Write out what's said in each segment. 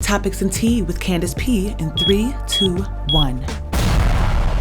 Topics and Tea with Candace P in 3, 2, 1.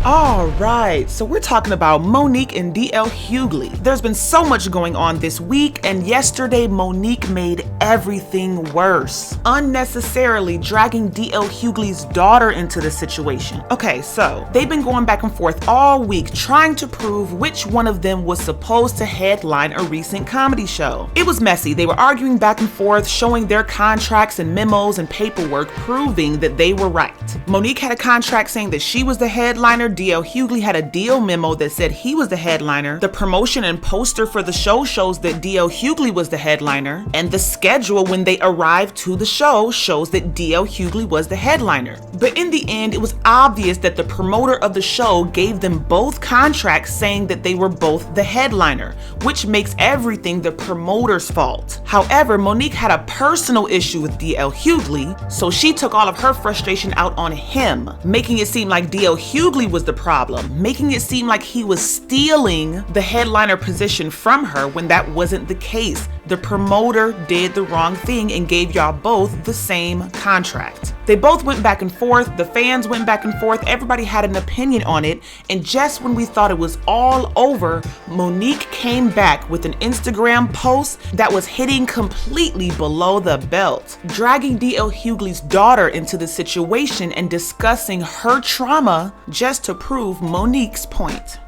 All right, so we're talking about Monique and DL Hughley. There's been so much going on this week, and yesterday Monique made everything worse, unnecessarily dragging DL Hughley's daughter into the situation. Okay, so they've been going back and forth all week trying to prove which one of them was supposed to headline a recent comedy show. It was messy. They were arguing back and forth, showing their contracts and memos and paperwork proving that they were right. Monique had a contract saying that she was the headliner. DL Hughley had a deal memo that said he was the headliner. The promotion and poster for the show shows that DL Hughley was the headliner, and the schedule when they arrived to the show shows that DL Hughley was the headliner. But in the end, it was obvious that the promoter of the show gave them both contracts saying that they were both the headliner, which makes everything the promoter's fault. However, Monique had a personal issue with DL Hughley, so she took all of her frustration out on him, making it seem like DL Hughley was the problem, making it seem like he was stealing the headliner position from her when that wasn't the case. The promoter did the wrong thing and gave y'all both the same contract. They both went back and forth, the fans went back and forth, everybody had an opinion on it, and just when we thought it was all over, Monique came back with an Instagram post that was hitting completely below the belt, dragging DL Hughley's daughter into the situation and discussing her trauma just to prove Monique's point.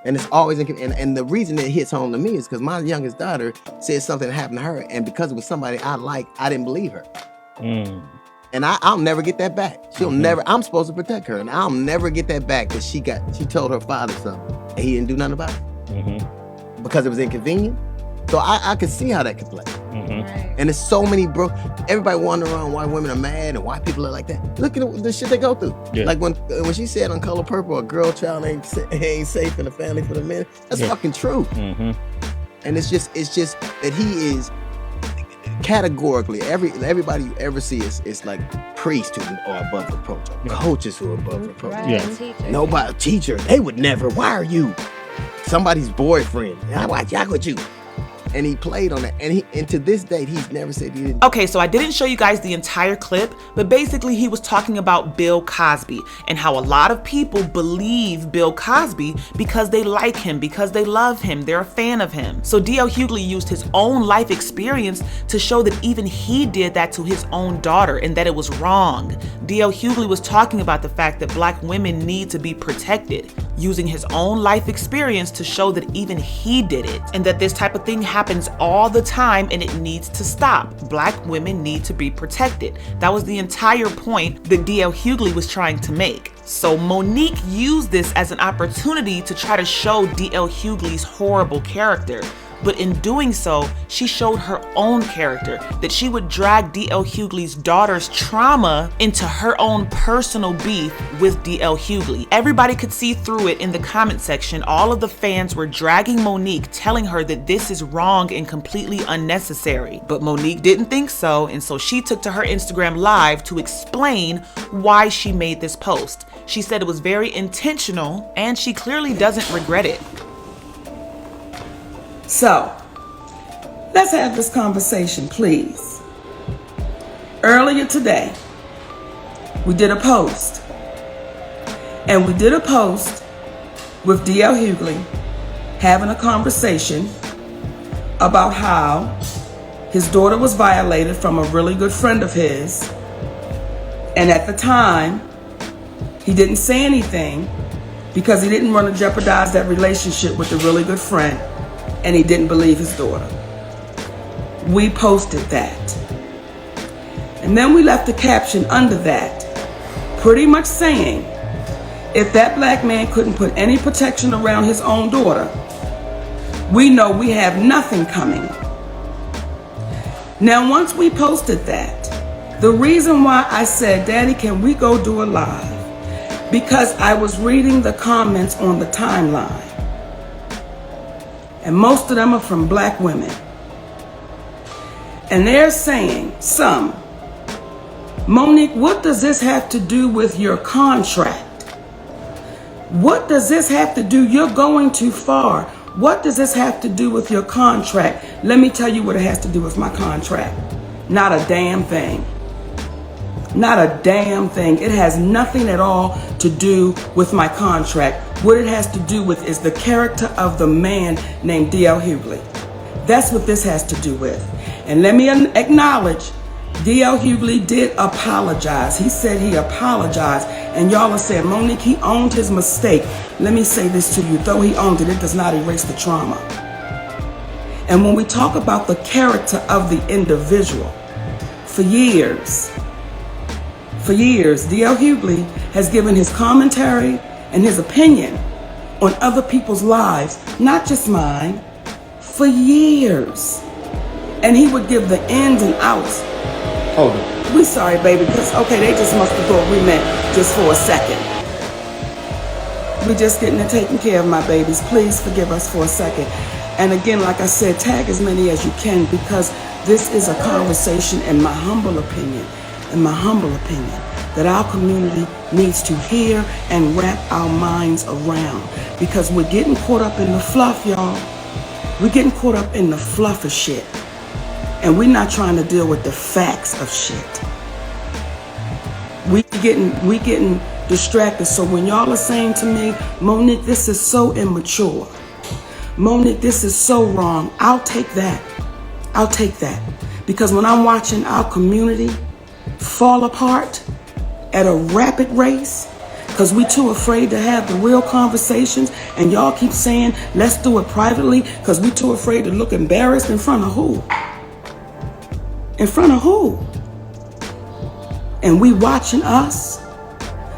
And it's always, and the reason it hits home to me is because my youngest daughter said something happened to her, and because it was somebody I like, I didn't believe her. And I'll never get that back. She'll never, I'm supposed to protect her, and I'll never get that back that she told her father something, and he didn't do nothing about it. Because it was inconvenient. So I could see how that could play. Right. And there's so many everybody wandering around why women are mad and why people are like that. Look at the shit they go through. Yeah. Like when she said on Color Purple, a girl child ain't safe in the family for the men. That's fucking true. And it's just that he is categorically everybody you ever see is like priests who are above reproach, or coaches who are above reproach. Right. Nobody, teacher, they would never. Why are you somebody's boyfriend? Why with you? And he played on that, and to this date, he's never said he didn't. Okay, so I didn't show you guys the entire clip, but basically he was talking about Bill Cosby and how a lot of people believe Bill Cosby because they like him, because they love him, they're a fan of him. So DL Hughley used his own life experience to show that even he did that to his own daughter and that it was wrong. DL Hughley was talking about the fact that Black women need to be protected, using his own life experience to show that even he did it, and that this type of thing happens all the time and it needs to stop. Black women need to be protected. That was the entire point that DL Hughley was trying to make. So Monique used this as an opportunity to try to show DL Hughley's horrible character. But in doing so, she showed her own character, that she would drag DL Hughley's daughter's trauma into her own personal beef with DL Hughley. Everybody could see through it in the comment section. All of the fans were dragging Monique, telling her that this is wrong and completely unnecessary. But Monique didn't think so, and so she took to her Instagram Live to explain why she made this post. She said it was very intentional, and she clearly doesn't regret it. So, let's have this conversation, please. Earlier today, we did a post. And we did a post with DL Hughley having a conversation about how his daughter was violated from a really good friend of his. And at the time, he didn't say anything because he didn't want to jeopardize that relationship with a really good friend. And he didn't believe his daughter. We posted that. And then we left a caption under that, pretty much saying, if that Black man couldn't put any protection around his own daughter, we know we have nothing coming. Now, once we posted that, the reason why I said, Daddy, can we go do a live? Because I was reading the comments on the timeline. And most of them are from Black women. And they're saying, some, Monique, what does this have to do with your contract? What does this have to do? You're going too far. What does this have to do with your contract? Let me tell you what it has to do with my contract. Not a damn thing. Not a damn thing. It has nothing at all to do with my contract. What it has to do with is the character of the man named DL Hughley. That's what this has to do with. And let me acknowledge, DL Hughley did apologize. He said he apologized. And y'all are saying, Monique, he owned his mistake. Let me say this to you. Though he owned it, it does not erase the trauma. And when we talk about the character of the individual, for years, DL Hughley has given his commentary and his opinion on other people's lives, not just mine, for years. And he would give the ins and outs. Hold on. We sorry, baby, because, okay, they just must have thought we meant just for a second. We just getting it taken care of, my babies. Please forgive us for a second. And again, like I said, tag as many as you can, because this is a conversation, in my humble opinion, that our community needs to hear and wrap our minds around, because we're getting caught up in the fluff, y'all. We're getting caught up in the fluff of shit, and we're not trying to deal with the facts of shit. We getting distracted. So when y'all are saying to me, Monique, this is so immature, Monique, this is so wrong, I'll take that. Because when I'm watching our community fall apart at a rapid race, because we too afraid to have the real conversations, and y'all keep saying, let's do it privately, because we too afraid to look embarrassed in front of who? In front of who? And we watching us.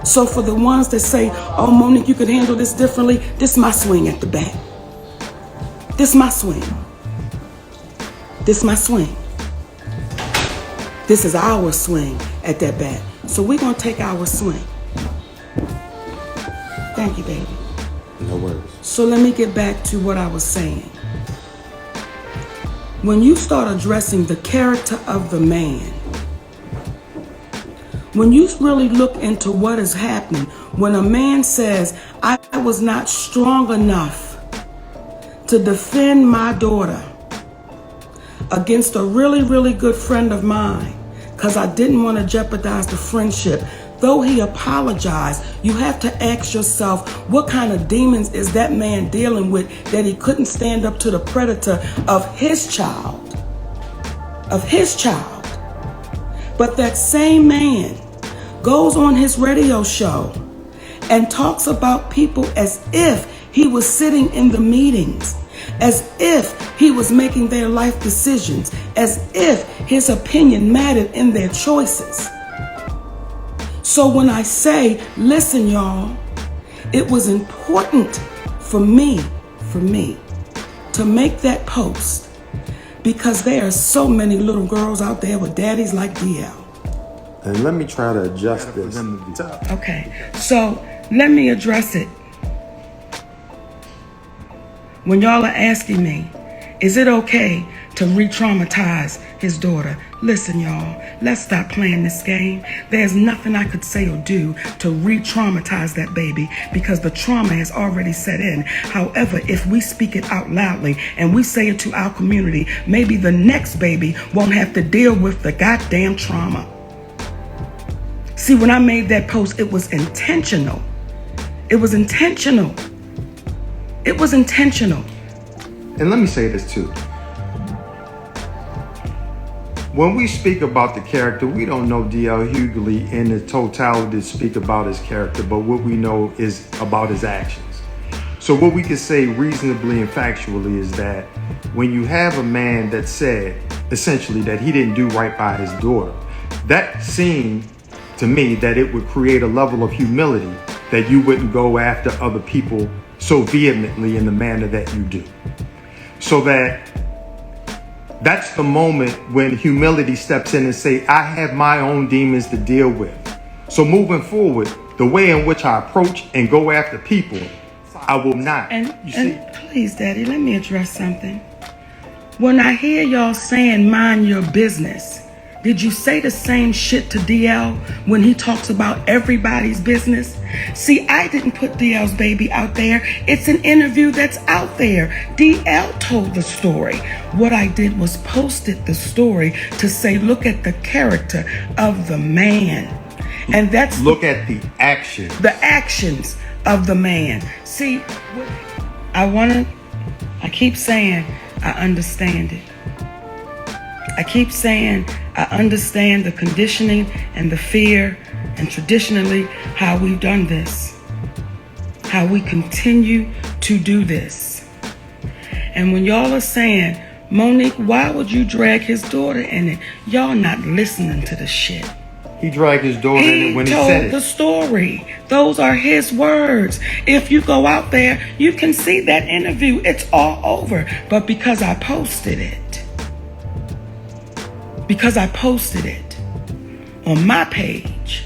So for the ones that say, oh, Monique, you could handle this differently, this is my swing at the bat. This my swing. This my swing. This is our swing at that bat. So we're going to take our swing. Thank you, baby. No worries. So let me get back to what I was saying. When you start addressing the character of the man, when you really look into what is happening, when a man says, I was not strong enough to defend my daughter against a really, really good friend of mine because I didn't want to jeopardize the friendship. Though he apologized, you have to ask yourself, what kind of demons is that man dealing with that he couldn't stand up to the predator of his child? Of his child. But that same man goes on his radio show and talks about people as if he was sitting in the meetings, as if he was making their life decisions, as if his opinion mattered in their choices. So when I say, listen, y'all, it was important for me to make that post, because there are so many little girls out there with daddies like DL. And let me try to adjust this. Okay, so let me address it. When y'all are asking me, is it okay to re-traumatize his daughter? Listen, y'all, let's stop playing this game. There's nothing I could say or do to re-traumatize that baby, because the trauma has already set in. However, if we speak it out loudly and we say it to our community, maybe the next baby won't have to deal with the goddamn trauma. See, when I made that post, it was intentional. It was intentional. It was intentional. And let me say this too. When we speak about the character, we don't know DL Hughley in the totality to speak about his character, but what we know is about his actions. So what we can say reasonably and factually is that when you have a man that said essentially that he didn't do right by his daughter, that seemed to me that it would create a level of humility that you wouldn't go after other people so vehemently in the manner that you do. So that's the moment when humility steps in and say, I have my own demons to deal with. So moving forward, the way in which I approach and go after people, I will not. And please, Daddy, let me address something. When I hear y'all saying mind your business, Did you say the same shit to DL when he talks about everybody's business? See, I didn't put DL's baby out there. It's an interview that's out there. DL told the story. What I did was posted the story to say, look at the character of the man. And that's look at the actions. The actions of the man. See, I keep saying, I understand it. I keep saying, I understand the conditioning and the fear and traditionally how we've done this, how we continue to do this. And when y'all are saying, Monique, why would you drag his daughter in it? Y'all not listening to the shit. He dragged his daughter in it when he said it. He told the story. Those are his words. If you go out there, you can see that interview. It's all over. But because I posted it on my page,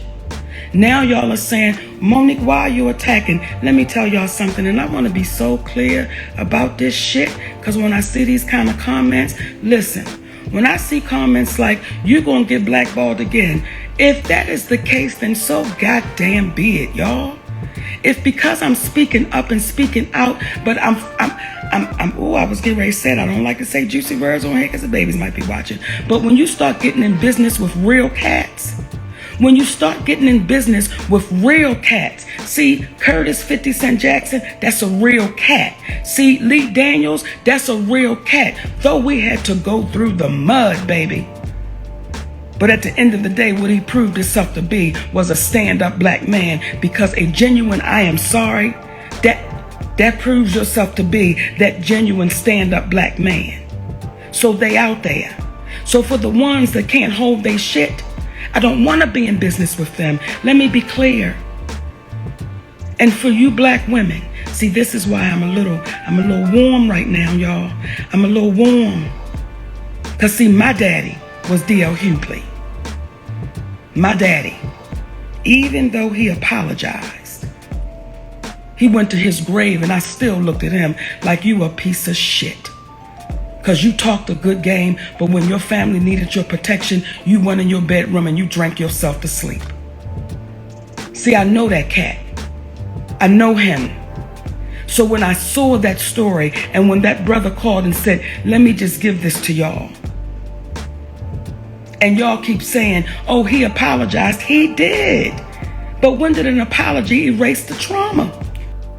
now y'all are saying, Monique, why are you attacking? Let me tell y'all something, and I want to be so clear about this shit, because when I see these kind of comments, listen, when I see comments like, you're going to get blackballed again, if that is the case, then so goddamn be it, y'all. If because I'm speaking up and speaking out, but I was getting ready to say it. I don't like to say juicy words on here because the babies might be watching. But when you start getting in business with real cats, see, Curtis 50 Cent Jackson, that's a real cat. See, Lee Daniels, that's a real cat. Though we had to go through the mud, baby. But at the end of the day, what he proved himself to be was a stand-up black man, because a genuine I am sorry, that proves yourself to be that genuine stand-up black man. So they out there. So for the ones that can't hold their shit, I don't want to be in business with them. Let me be clear. And for you black women, see, this is why I'm a little warm right now, y'all. I'm a little warm. Because see, my daddy was DL Hughley. My daddy, even though he apologized, he went to his grave and I still looked at him like, you a piece of shit. Because you talked a good game, but when your family needed your protection, you went in your bedroom and you drank yourself to sleep. See, I know that cat. I know him. So when I saw that story and when that brother called and said, let me just give this to y'all. And y'all keep saying, oh, he apologized. He did. But when did an apology erase the trauma?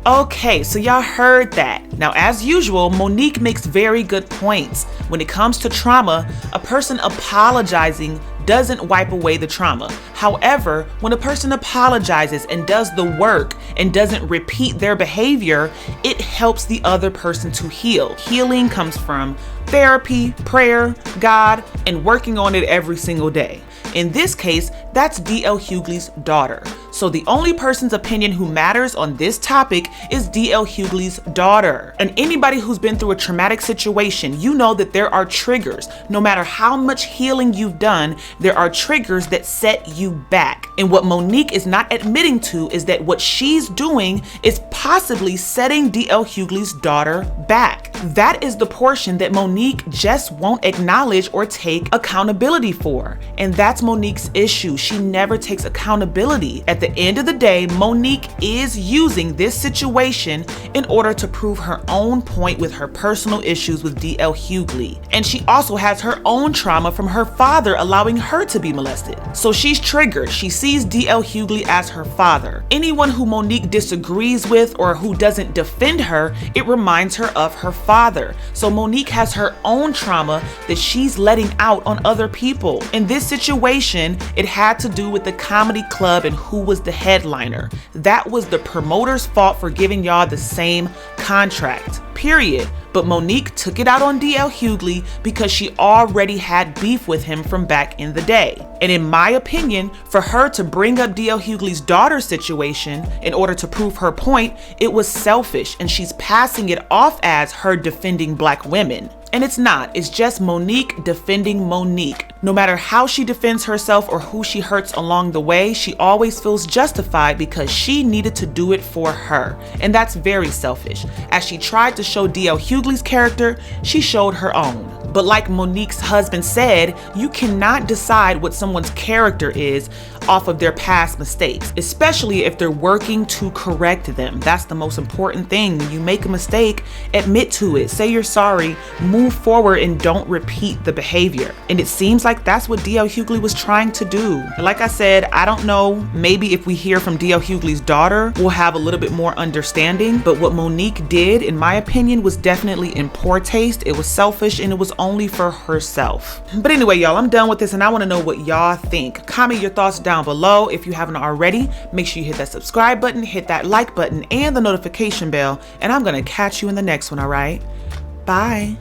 Okay, so y'all heard that. Now, as usual, Monique makes very good points. When it comes to trauma, a person apologizing doesn't wipe away the trauma. However, when a person apologizes and does the work and doesn't repeat their behavior, it helps the other person to heal. Healing comes from therapy, prayer, God, and working on it every single day. In this case, that's DL Hughley's daughter. So the only person's opinion who matters on this topic is DL Hughley's daughter. And anybody who's been through a traumatic situation, you know that there are triggers. No matter how much healing you've done, there are triggers that set you back. And what Monique is not admitting to is that what she's doing is possibly setting DL Hughley's daughter back. That is the portion that Monique just won't acknowledge or take accountability for. And that's Monique's issue. She never takes accountability. At the end of the day, Monique is using this situation in order to prove her own point with her personal issues with DL Hughley. And she also has her own trauma from her father allowing her to be molested. So she's triggered. She sees DL Hughley as her father. Anyone who Monique disagrees with or who doesn't defend her, it reminds her of her father. So Monique has her own trauma that she's letting out on other people. In this situation, it had to do with the comedy club and who was the headliner. That was the promoter's fault for giving y'all the same contract, period. But Monique took it out on DL Hughley because she already had beef with him from back in the day. And in my opinion, for her to bring up DL Hughley's daughter's situation in order to prove her point, it was selfish, and she's passing it off as her defending black women. And it's not. It's just Monique defending Monique. No matter how she defends herself or who she hurts along the way, she always feels justified because she needed to do it for her. And that's very selfish. As she tried to show DL Hughley's character, she showed her own. But like Monique's husband said, you cannot decide what someone's character is off of their past mistakes, especially if they're working to correct them. That's the most important thing. When you make a mistake, admit to it, say you're sorry, move forward, and don't repeat the behavior. And it seems like that's what DL Hughley was trying to do. Like I said, I don't know, maybe if we hear from DL Hughley's daughter, we'll have a little bit more understanding. But what Monique did, in my opinion, was definitely in poor taste. It was selfish, and it was only for herself. But anyway, y'all, I'm done with this, and I want to know what y'all think. Comment your thoughts down below. If you haven't already, make sure you hit that subscribe button, hit that like button, and the notification bell, and I'm gonna catch you in the next one. All right, bye.